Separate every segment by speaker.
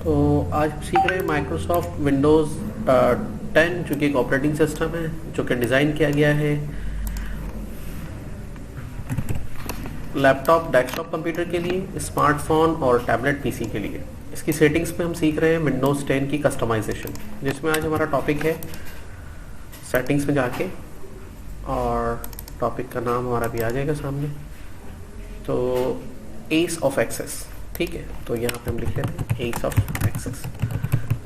Speaker 1: तो आज हम सीख रहे हैं माइक्रोसॉफ्ट विंडोज़ 10 जो कि एक ऑपरेटिंग सिस्टम है जो कि डिज़ाइन किया गया है लैपटॉप डेस्कटॉप कंप्यूटर के लिए, स्मार्टफोन और टैबलेट पीसी के लिए। इसकी सेटिंग्स में हम सीख रहे हैं विंडोज़ 10 की कस्टमाइजेशन, जिसमें आज हमारा टॉपिक है सेटिंग्स में जाके, और टॉपिक का नाम हमारा भी आ जाएगा सामने, तो एस ऑफ एक्सेस। ठीक है, तो यहाँ पे हम लिख लेते हैं एस ऑफ एक्सेस।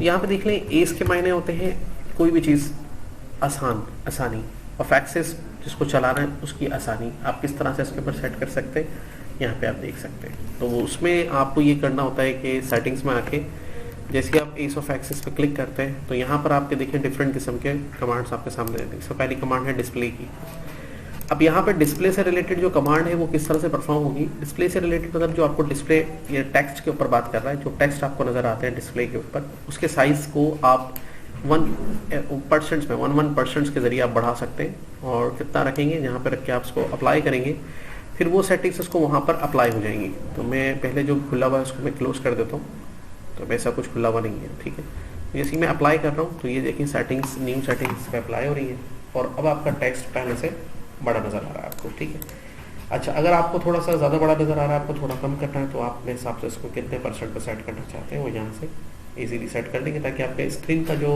Speaker 1: यहाँ पे देख लें, एस के मायने होते हैं कोई भी चीज़ आसानी, ऑफ एक्सेस जिसको चलाना है उसकी आसानी। आप किस तरह से इसके ऊपर सेट कर सकते हैं यहाँ पे आप देख सकते हैं। तो उसमें आपको ये करना होता है कि सेटिंग्स में आके जैसे आप एस ऑफ एक्सेस पे क्लिक करते हैं तो यहाँ पर आपके देखें डिफरेंट किस्म के कमांड्स आपके सामने रहते हैं। सबसे पहली कमांड है डिस्प्ले की। अब यहाँ पर डिस्प्ले से रिलेटेड जो कमांड है वो किस तरह से परफॉर्म होगी। डिस्प्ले से रिलेटेड मतलब जो आपको डिस्प्ले या टेक्स्ट के ऊपर बात कर रहा है, जो टेक्स्ट आपको नज़र आते हैं डिस्प्ले के ऊपर, उसके साइज़ को आप 1% में 1% के ज़रिए आप बढ़ा सकते हैं। और कितना रखेंगे यहाँ पर रख के आप उसको अप्लाई करेंगे, फिर वो सेटिंग्स उसको वहाँ पर अप्लाई हो जाएंगी। तो मैं पहले जो खुला हुआ है उसको मैं क्लोज़ कर देता हूँ, तो वैसा कुछ खुला हुआ नहीं है। ठीक है, जैसे मैं अप्लाई कर रहा हूँ तो ये देखिए सेटिंग्स, न्यू सेटिंग्स पे अप्लाई हो रही है और अब आपका टेक्स्ट पहले से बड़ा नज़र आ रहा है आपको। ठीक है, अच्छा, अगर आपको थोड़ा सा ज़्यादा बड़ा नज़र आ रहा है, आपको थोड़ा कम करना है, तो आप अपने हिसाब से इसको कितने % पर सेट करना चाहते हैं वो यहाँ से इजीली सेट कर देंगे, ताकि आपके स्क्रीन का जो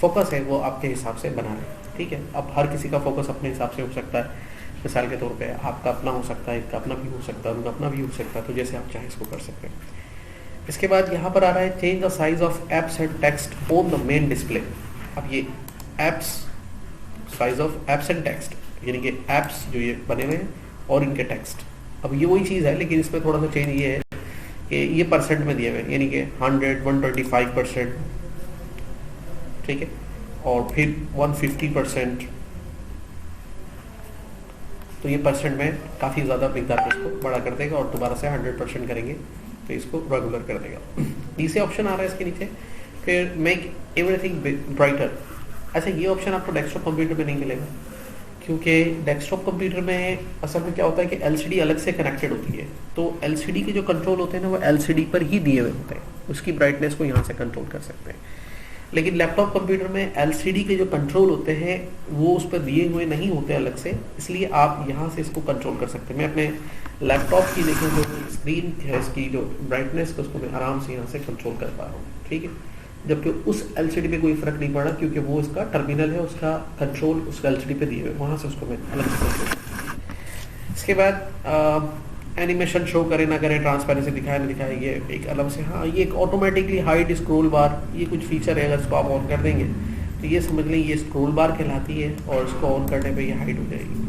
Speaker 1: फोकस है वो आपके हिसाब से बना रहे। ठीक है, अब हर किसी का फोकस अपने हिसाब से हो सकता है। मिसाल के तौर पे आपका अपना हो सकता है, इसका अपना भी हो सकता है, उनका अपना भी हो सकता है, तो जैसे आप चाहें इसको कर सकते हैं। इसके बाद यहाँ पर आ रहा है change the size of apps and text on the main display. अब ये apps, size of apps and text, यानी कि एप्स जो ये बने हुए हैं और इनके टेक्स्ट, अब ये वही चीज़ है, लेकिन इसमें थोड़ा सा चेंज ये है कि ये परसेंट में दिए हुए हैं, यानी कि 100, 125%, ठीक है, और फिर 150%। तो ये परसेंट में काफ़ी ज़्यादा मिकदार में इसको बड़ा कर देगा, और दोबारा से 100% करेंगे तो इसको रेगुलर कर देगा। तीसरे ऑप्शन आ रहा है इसके नीचे, फिर मेक एवरीथिंग ब्राइटर। अच्छा, ये ऑप्शन आपको डेस्कटॉप कंप्यूटर में नहीं मिलेगा, क्योंकि डेस्कटॉप कंप्यूटर में असल में क्या होता है कि एलसीडी अलग से कनेक्टेड होती है, तो एलसीडी के जो कंट्रोल होते हैं ना वो एलसीडी पर ही दिए हुए होते हैं, उसकी ब्राइटनेस को यहाँ से कंट्रोल कर सकते हैं। लेकिन लैपटॉप कंप्यूटर में एलसीडी के जो कंट्रोल होते हैं वो उस पर दिए हुए नहीं होते अलग से, इसलिए आप यहाँ से इसको कंट्रोल कर सकते हैं। मैं अपने लैपटॉप की देखें जो स्क्रीन है, इसकी जो ब्राइटनेस है उसको मैं आराम से यहाँ से कंट्रोल कर पा रहा हूँ। ठीक है, जबकि उस एलसीडी पे कोई फ़र्क नहीं पड़ा, क्योंकि वो इसका टर्मिनल है, उसका कंट्रोल उस एलसीडी पे दिए हुए, वहाँ से उसको मैं अलग से कंट्रोल। इसके बाद एनिमेशन शो करे ना करे, ट्रांसपेरेंसी दिखाए ना दिखाए, ये एक अलग से। हाँ, ये एक ऑटोमेटिकली हाइड स्क्रॉल बार, ये कुछ फीचर है, अगर इसको आप ऑन कर देंगे तो ये समझ लें ये स्क्रॉल बार कहलाती है, और इसको ऑन करने पे ये हाइड हो जाएगी।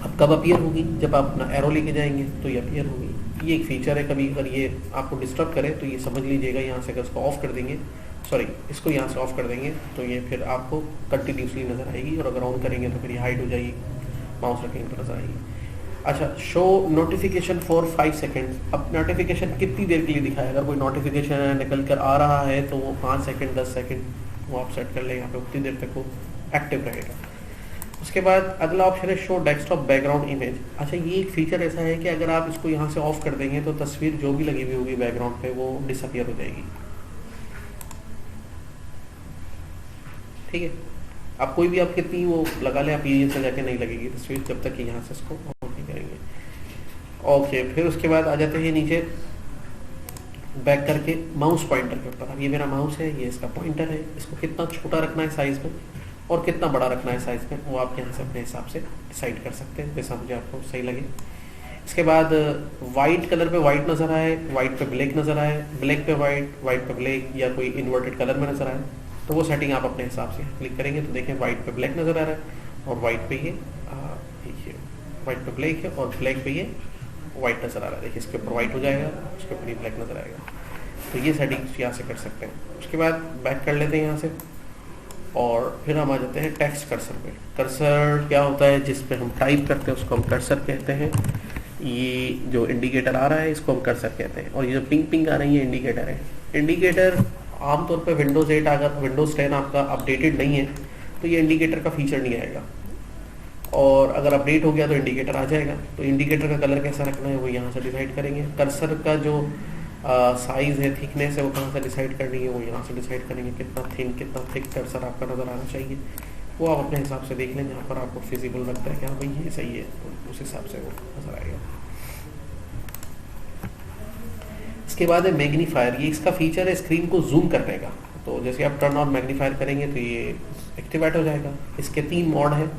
Speaker 1: अब कब अपीयर होगी, जब आप अपना एरो लेके जाएंगे तो ये अपीयर होगी। ये एक फीचर है, कभी अगर ये आपको डिस्टर्ब करे तो ये समझ लीजिएगा, यहाँ से अगर इसको ऑफ कर देंगे, सॉरी इसको यहाँ से ऑफ कर देंगे तो ये फिर आपको कंटिन्यूसली नज़र आएगी, और अगर ऑन करेंगे तो फिर ये हाइड हो जाएगी, माउस रखेंगे तो नज़र आएगी। अच्छा, शो नोटिफिकेशन फॉर 5 सेकेंड। अब नोटिफिकेशन कितनी देर के लिए दिखाए, अगर कोई नोटिफिकेशन निकल कर आ रहा है तो वो 5 सेकेंड 10 सेकेंड वो आप सेट कर लें, यहाँ पे उतनी देर तक वो एक्टिव रहेगा। उसके बाद अगला ऑप्शन है शो डेस्कटॉप बैकग्राउंड इमेज। अच्छा, ये एक फीचर ऐसा है कि अगर आप इसको यहाँ से ऑफ कर देंगे तो तस्वीर जो भी लगी हुई होगी बैकग्राउंड पे वो डिसअपियर हो जाएगी। ठीक है, आप कोई भी आप कितनी वो लगा लें, आप ये से जाके नहीं लगेगी तस्वीर जब तक कि यहाँ से इसको ऑफ नहीं करेंगे। ओके, फिर उसके बाद आ जाते हैं नीचे बैक करके माउस पॉइंटर के ऊपर। अब ये मेरा माउस है, ये इसका पॉइंटर है, इसको कितना छोटा रखना है साइज़ में और कितना बड़ा रखना है साइज़ में, वो आप यहाँ से अपने हिसाब से डिसाइड कर सकते हैं, जैसा मुझे आपको सही लगे। इसके बाद वाइट कलर पे वाइट नज़र आए, वाइट पे ब्लैक नज़र आए, ब्लैक पे वाइट, वाइट पे ब्लैक, या कोई इन्वर्टेड कलर में नज़र आए, तो वो सेटिंग आप अपने हिसाब से क्लिक करेंगे तो देखें वाइट पे ब्लैक नज़र आ रहा है, और वाइट पे ये वाइट पे ब्लैक है, और ब्लैक पे ये वाइट नज़र आ रहा है। देखिए इसके ऊपर वाइट हो जाएगा, उसके ऊपर ये ब्लैक नज़र आएगा। तो ये सेटिंग्स यहाँ से कर सकते हैं। उसके बाद बैक कर लेते हैं यहाँ से, और फिर हम आ जाते हैं टेक्स्ट कर्सर पे। कर्सर क्या होता है, जिस पे हम टाइप करते हैं उसको हम कर्सर कहते हैं। ये जो इंडिकेटर आ रहा है इसको हम कर्सर कहते हैं, और ये जो पिंक पिंक आ रही है इंडिकेटर है। इंडिकेटर आमतौर पे विंडोज़ 8 अगर विंडोज़ 10 आपका अपडेटेड नहीं है तो ये इंडिकेटर का फीचर नहीं आएगा, और अगर अपडेट हो गया तो इंडिकेटर आ जाएगा। तो इंडिकेटर का कलर कैसा रखना है वो यहाँ से डिसाइड करेंगे। कर्सर का जो साइज है, थिकनेस है, वो कहाँ से डिसाइड करनी है, वो यहाँ से डिसाइड करेंगे। कितना थिन कितना थिक कर्सर आपका नज़र आना चाहिए वो आप अपने हिसाब से देख लें, जहाँ पर आपको फिजिबल लगता है कि हाँ भाई ये सही है, तो उस हिसाब से वो नज़र आएगा। इसके बाद है मैग्नीफायर। ये इसका फीचर है स्क्रीन को जूम करने का। तो जैसे आप टर्न ऑन मैग्नीफायर करेंगे तो ये एक्टिवेट हो जाएगा। इसके 3 मोड हैं।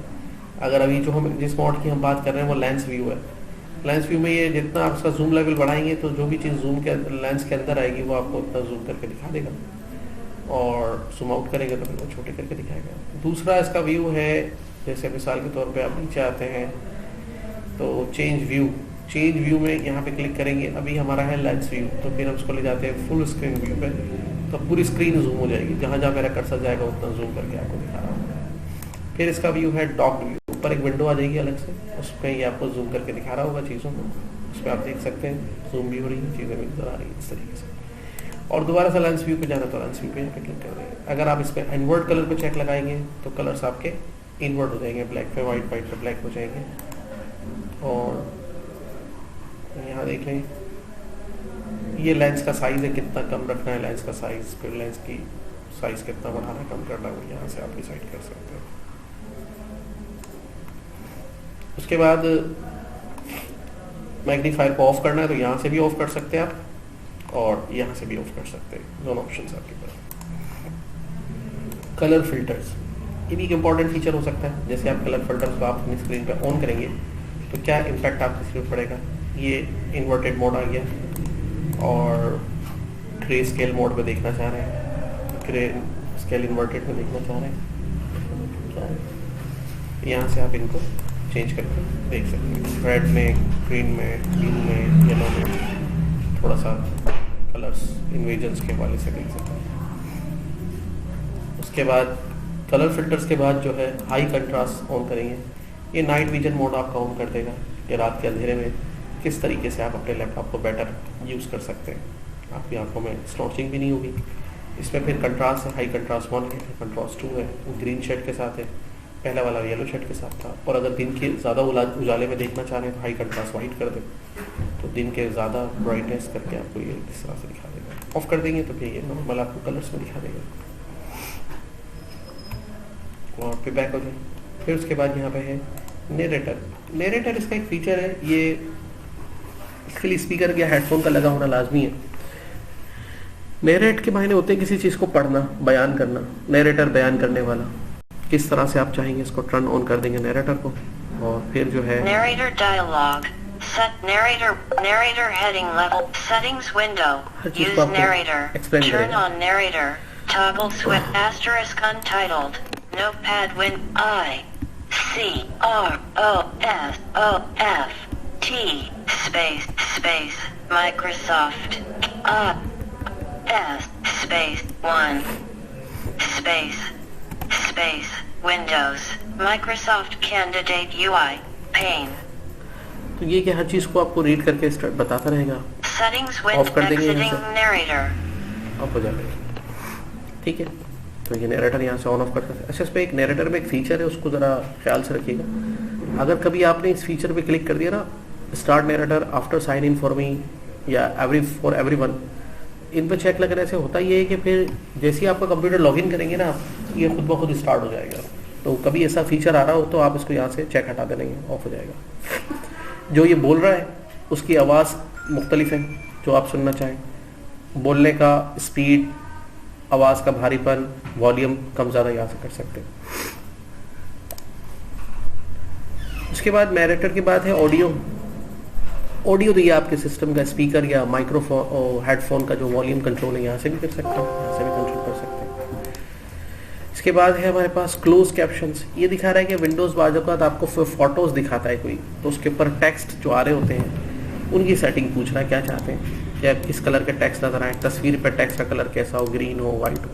Speaker 1: अगर अभी जो हम जिस मोड की हम बात कर रहे हैं वो लेंस व्यू है। लेंस व्यू में ये जितना आप उसका जूम लेवल बढ़ाएंगे तो जो भी चीज़ जूम के लेंस के अंदर आएगी वो आपको उतना जूम करके दिखा देगा, और जूम आउट करेंगे तो फिर वो छोटे करके दिखाएगा। दूसरा इसका व्यू है, जैसे मिसाल के तौर पे आप नीचे आते हैं तो चेंज व्यू में यहाँ पे क्लिक करेंगे। अभी हमारा है लेंस व्यू, तो फिर हम उसको ले जाते हैं फुल स्क्रीन व्यू पे, तो पूरी स्क्रीन जूम हो जाएगी। जहाँ जहाँ मेरा कर्सर जाएगा उतना जूम करके आपको दिखा रहा हूँ। फिर इसका व्यू है डॉक व्यू। ऊपर एक विंडो आ जाएगी अलग से, उस पर ये आपको जूम करके दिखा रहा होगा चीज़ों को। उस पर आप देख सकते हैं जूम भी हो रही है, चीज़ें भी नजर आ रही है इस तरीके से। और दोबारा से लेंस व्यू पे जाना तो लेंस व्यू पे यहाँ पे क्लिक कर देंगे। अगर आप इस पर इन्वर्ट कलर पे चेक लगाएंगे तो कलर्स आपके इन्वर्ट हो जाएंगे, ब्लैक पे वाइट, वाइट पे ब्लैक हो जाएंगे। और यहाँ देख लें ये लेंस का साइज़ है, कितना कम रखना है लेंस का साइज़, फिर लेंस की साइज़ कितना बढ़ाना है कम करना है, वो यहाँ से आप डिसाइड कर सकते हैं। उसके बाद मैग्नीफायर को ऑफ करना है तो यहाँ से भी ऑफ कर सकते हैं आप, और यहाँ से भी ऑफ कर सकते हैं। दोनों ऑप्शन आपके पास। कलर फिल्टर्स, ये भी एक इम्पॉर्टेंट फीचर हो सकता है। जैसे आप कलर फिल्टर्स को आप अपनी स्क्रीन पे ऑन करेंगे तो क्या इम्पैक्ट आपकी स्क्रीन पड़ेगा। ये इन्वर्टेड मोड आ गया, और ग्रे स्केल मोड पे देखना चाह रहे हैं, ग्रे स्केल इन्वर्टेड में देखना चाह रहे हैं, यहाँ से आप इनको चेंज करके देख सकते हैं। रेड में, ग्रीन में, ब्लू में, येलो में, थोड़ा सा कलर्स इन्वेजन्स के वाले से देख सकते हैं। उसके बाद कलर फिल्टर्स के बाद जो है हाई कंट्रास्ट ऑन करेंगे। ये नाइट विजन मोड आपका ऑन कर देगा कि रात के अंधेरे में किस तरीके से आप अपने लैपटॉप को बेटर यूज़ कर सकते हैं, आपकी आंखों में स्लॉचिंग भी नहीं होगी। इसमें फिर कंट्रास्ट है, हाई कंट्रास्ट 1 है, कंट्रास्ट 2 है, ग्रीन शेड के साथ है, पहला वाला येलो शेड के साथ था। और अगर दिन के ज़्यादा उजाले में देखना चाह रहे हैं तो हाई कंट्रास्ट वाइट कर दें, तो दिन के ज़्यादा ब्राइटनेस करके आपको ये इस तरह से दिखा देगा। ऑफ कर देंगे तो फिर ये नॉर्मल आपको कलर्स में दिखा देगा, और फिर बैक हो जाए। फिर उसके बाद यहाँ पे है नरेटर इसका एक फीचर है। ये इसके लिए स्पीकर या हेडफोन का लगा होना लाजमी है। नरेट के मायने होते हैं किसी चीज़ को पढ़ना, बयान करना। नरेटर बयान करने वाला। किस तरह से आप चाहेंगे इसको टर्न ऑन कर देंगे नरेटर को, और फिर जो है
Speaker 2: narrator dialogue, set narrator heading level, settings window, use narrator, turn on narrator, toggle switch asterisk untitled, notepad win ICROSOFT space Microsoft space 1 space Windows Microsoft Candidate UI pane।
Speaker 1: तो ये कि हर चीज़ को आपको रीड करके बताता रहेगा।
Speaker 2: Settings
Speaker 1: ऑफ कर देंगे,
Speaker 2: exiting narrator,
Speaker 1: ऑफ हो जाएगा। ठीक है, तो ये नरेटर यहाँ से ऑन ऑफ कर सकते हैं। अच्छा, इस पर एक नरेटर में एक फीचर है, उसको ज़रा ख्याल से रखिएगा। अगर कभी आपने इस फीचर पे क्लिक कर दिया ना, start narrator after sign in for me या फॉर एवरीवन, इन पर चेक लगने से होता ये है कि फिर जैसे ही आपका कंप्यूटर लॉगिन करेंगे ना, ये खुद ब खुद स्टार्ट हो जाएगा। तो कभी ऐसा फीचर आ रहा हो तो आप इसको यहाँ से चेक हटा देंगे, ऑफ हो जाएगा। जो ये बोल रहा है उसकी आवाज़ मुख्तलिफ है, जो आप सुनना चाहें। बोलने का स्पीड, आवाज़ का भारीपन, वॉल्यूम कम ज़्यादा यहाँ से कर सकते हैं। उसके बाद नरेटर के बाद है ऑडियो। तो ये आपके सिस्टम का स्पीकर या माइक्रोफोन और हेडफोन का जो वॉल्यूम कंट्रोल है, यहाँ से भी कर सकते हैं, यहाँ से भी कंट्रोल कर सकते हैं। इसके बाद है हमारे पास क्लोज कैप्शंस। ये दिखा रहा है कि विंडोज़ बाजू का आपको फोटोज़ दिखाता है कोई, तो उसके ऊपर टेक्स्ट जो आ रहे होते हैं उनकी सेटिंग पूछ रहा है क्या चाहते हैं, या किस कलर के टेक्स्ट नजर आए, तस्वीर पर टेक्स्ट का कलर कैसा हो, ग्रीन हो, वाइट हो।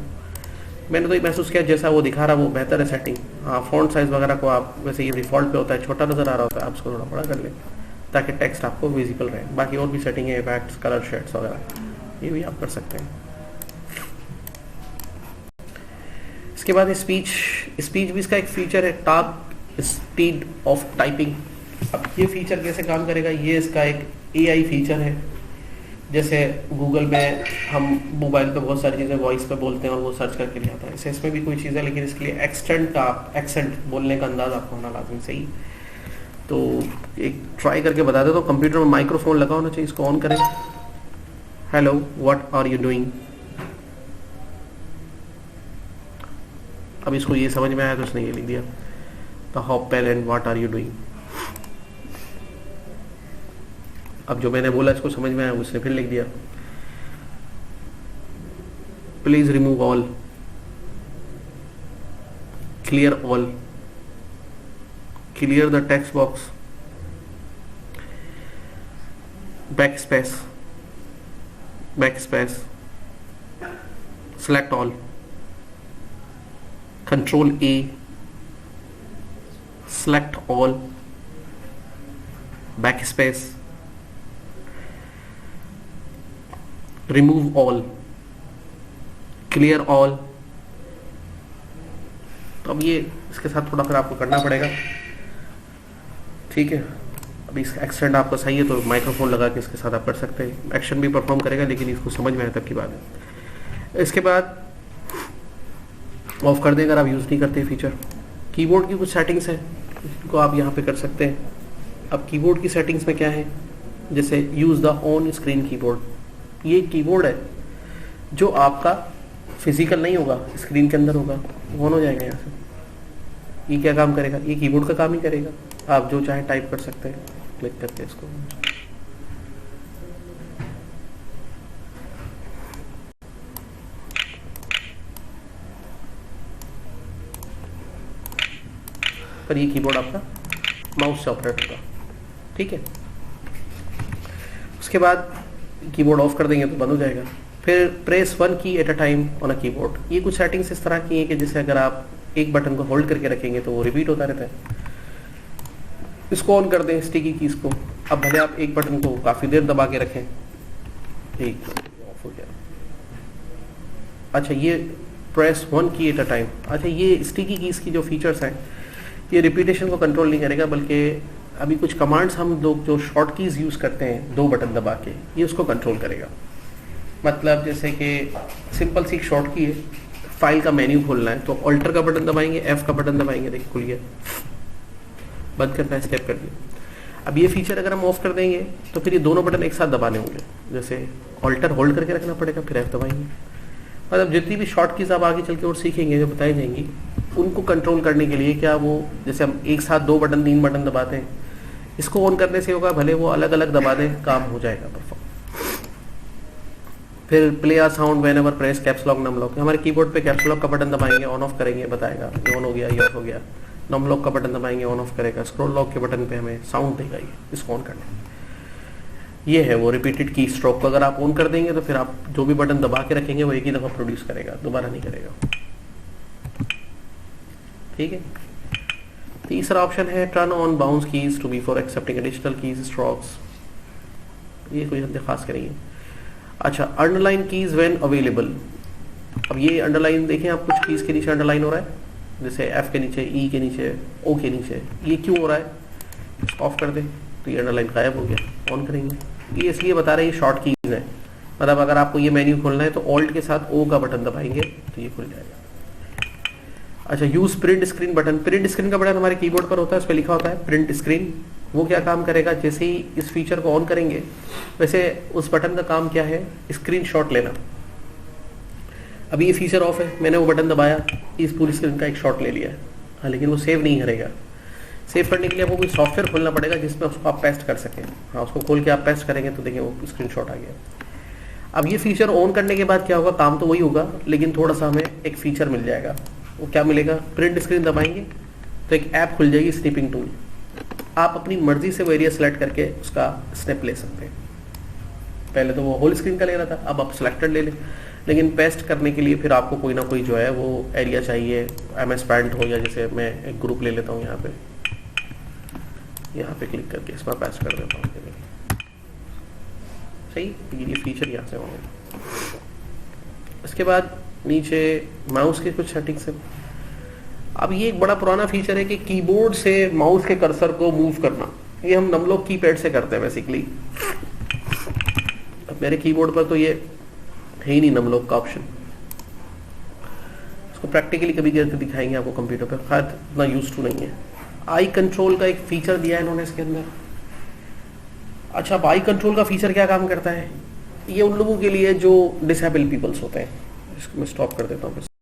Speaker 1: मैंने तो ये महसूस किया जैसा वो दिखा रहा वो बेहतर है सेटिंग। हाँ, फ़ॉन्ट साइज़ वगैरह को आप, वैसे ये डिफ़ॉल्ट पे होता है, छोटा नज़र आ रहा होता है, आप उसको थोड़ा बड़ा कर लें ताकि टेक्स्ट आपको विजिबल रहे। बाकी और भी सेटिंग है, इफेक्ट्स, कलर शेड्स वगैरह, ये भी आप कर सकते हैं। इसके बाद स्पीच भी इसका एक फीचर है, टॉप स्पीड ऑफ टाइपिंग। अब ये फीचर कैसे काम करेगा, ये इसका एक AI फीचर है जैसे गूगल में हम मोबाइल पे बहुत सारी चीज़ें वॉइस पे बोलते हैं और वो सर्च करके ले आता है, ऐसे इसमें भी कोई चीज़ है, लेकिन इसके लिए एक्सेंट बोलने का अंदाज आपको होना लाजमी सही। तो एक ट्राई करके बता देता हूँ। कंप्यूटर में माइक्रोफोन लगा होना चाहिए, इसको ऑन करें। Hello, what are you doing. अब इसको ये समझ में आया तो उसने ये लिख दिया, द हॉपल and what are you doing. अब जो मैंने बोला इसको समझ में आया, उसने फिर लिख दिया, please remove all, clear all, clear the text box, back space, select all, control A, select all, backspace, remove all, clear all। तो अब ये इसके साथ थोड़ा फिर आपको करना पड़ेगा, ठीक है। अभी इसका एक्सेंट आपका सही है तो माइक्रोफोन लगा के इसके साथ आप कर सकते हैं, एक्शन भी परफॉर्म करेगा, लेकिन इसको समझ में आए तब की बात है। इसके बाद ऑफ कर दें अगर आप यूज़ नहीं करते फीचर। कीबोर्ड की कुछ सेटिंग्स हैं जिनको आप यहाँ पे कर सकते हैं। अब कीबोर्ड की सेटिंग्स में क्या है, जैसे use the on screen keyboard, ये कीबोर्ड है जो आपका फिजिकल नहीं होगा, स्क्रीन के अंदर होगा, ऑन हो जाएगा यहाँ से। ये क्या काम करेगा, ये कीबोर्ड का काम ही करेगा, आप जो चाहे टाइप कर सकते हैं क्लिक करके इसको। पर ये कीबोर्ड आपका माउस से ऑपरेट होगा, ठीक है। उसके बाद कीबोर्ड ऑफ कर देंगे तो बंद हो जाएगा। फिर प्रेस 1 की at a time on a keyboard. ये कुछ सेटिंग्स इस तरह की हैं कि जैसे अगर आप एक बटन को होल्ड करके रखेंगे तो वो रिपीट होता रहता है। इसको ऑन कर दें स्टिकी कीज को। अब भले आप एक बटन को काफ़ी देर दबा के रखें, एक ऑफ हो गया। अच्छा, ये प्रेस 1 की एट अ टाइम। अच्छा, ये स्टिकी कीज की जो फीचर्स हैं ये रिपीटेशन को कंट्रोल नहीं करेगा, बल्कि अभी कुछ कमांड्स हम लोग जो शॉर्ट कीज यूज़ करते हैं 2 बटन दबा के, ये उसको कंट्रोल करेगा। मतलब जैसे कि सिंपल सी एक शॉर्ट की है, फाइल का मेन्यू खोलना है तो ऑल्टर का बटन दबाएंगे, F का बटन दबाएंगे, देखिए खुल गया, बंद करना है स्टेप कर दिया। अब ये फीचर अगर हम ऑफ कर देंगे तो फिर ये दोनों बटन एक साथ दबाने होंगे, जैसे ऑल्टर होल्ड करके रखना पड़ेगा, फिर F दबाएंगे। मतलब जितनी भी शॉर्ट कीज आप आगे चल के और सीखेंगे जो बताई जाएंगी, उनको कंट्रोल करने के लिए क्या वो जैसे हम एक साथ 2 बटन 3 बटन दबाते हैं, इसको ऑन करने से होगा, भले वो अलग अलग दबा दें, काम हो जाएगा परफॉर्म। फिर play a sound whenever press caps lock num lock. हमारे कीबोर्ड पे कैप्स लॉक का बटन दबाएंगे, ऑन ऑफ करेंगे, बताएगा ये ऑन हो गया, ये ऑफ हो गया। नम लॉक का बटन दबाएंगे, ऑन ऑफ करेगा। स्क्रॉल लॉक के बटन पे हमें साउंड देगा, ये इसको ऑन करना। ये है वो रिपीटेड की स्ट्रोक को अगर आप ऑन कर देंगे तो फिर आप जो भी बटन दबा के रखेंगे वो एक ही दफ़ा प्रोड्यूस करेगा, दोबारा नहीं करेगा, ठीक है। तीसरा ऑप्शन है turn on bounce keys to be for accepting additional keys strokes. ये कोई हद खास करेंगे। अच्छा, अंडरलाइन कीज व्हेन अवेलेबल। अब ये अंडरलाइन देखें आप, कुछ कीज के नीचे अंडरलाइन हो रहा है, जैसे F के नीचे, E के नीचे, O के नीचे। ये क्यों हो रहा है, इसको ऑफ कर दें तो ये अंडरलाइन गायब हो गया। ऑन करेंगे, ये इसलिए बता रहे हैं ये शॉर्ट कीज है, मतलब अगर आपको ये मेन्यू खोलना है तो ऑल्ट के साथ O का बटन दबाएंगे तो ये खुल जाएगा। अच्छा, use print screen button. Print screen का बटन हमारे कीबोर्ड पर होता है, उस पर लिखा होता है प्रिंट स्क्रीन। वो क्या काम करेगा, जैसे ही इस फीचर को ऑन करेंगे वैसे उस बटन का काम क्या है, स्क्रीनशॉट लेना। अभी ये फीचर ऑफ है, मैंने वो बटन दबाया, इस पूरी स्क्रीन का एक शॉट ले लिया, हाँ, लेकिन वो सेव नहीं करेगा। सेव करने के लिए आपको कोई सॉफ्टवेयर खोलना पड़ेगा जिसमें उसको आप पेस्ट कर सकें। हाँ, उसको खोल के आप पेस्ट करेंगे तो देखिए वो स्क्रीनशॉट आ गया। अब ये फीचर ऑन करने के बाद क्या होगा, काम तो वही होगा, लेकिन थोड़ा सा हमें एक फीचर मिल जाएगा। वो क्या मिलेगा, प्रिंट स्क्रीन दबाएंगे तो एक ऐप खुल जाएगी, स्निपिंग टूल। आप अपनी मर्जी से वो एरिया सेलेक्ट करके उसका स्नैप ले सकते हैं। पहले तो वो होल स्क्रीन का ले रहा था, अब आप सिलेक्टेड ले लें, लेकिन पेस्ट करने के लिए फिर आपको कोई ना कोई जो है वो एरिया चाहिए, MS पैंट हो, या जैसे मैं एक ग्रुप ले लेता हूँ, यहाँ पे क्लिक करके इसमें पेस्ट कर देता हूँ, सही। ये फीचर यहाँ से होगा। इसके बाद नीचे माउस के कुछ सेटिंग्स हैं। अब ये एक बड़ा पुराना फीचर है कि कीबोर्ड से माउस के कर्सर को मूव करना। ये हम नमलॉक कीपैड से करते हैं बेसिकली। अब मेरे कीबोर्ड पर तो ये है ही नहीं नम लॉक का ऑप्शन। इसको प्रैक्टिकली कभी करके दिखाएंगे आपको कंप्यूटर पर, खैर इतना यूज टू नहीं है। आई कंट्रोल का एक फीचर दिया है इन्होंने इसके अंदर। अच्छा, अब आई कंट्रोल का फीचर क्या काम करता है? ये उन लोगों के लिए जो डिसेबल पीपल्स होते हैं। इसको मैं स्टॉप कर देता हूँ।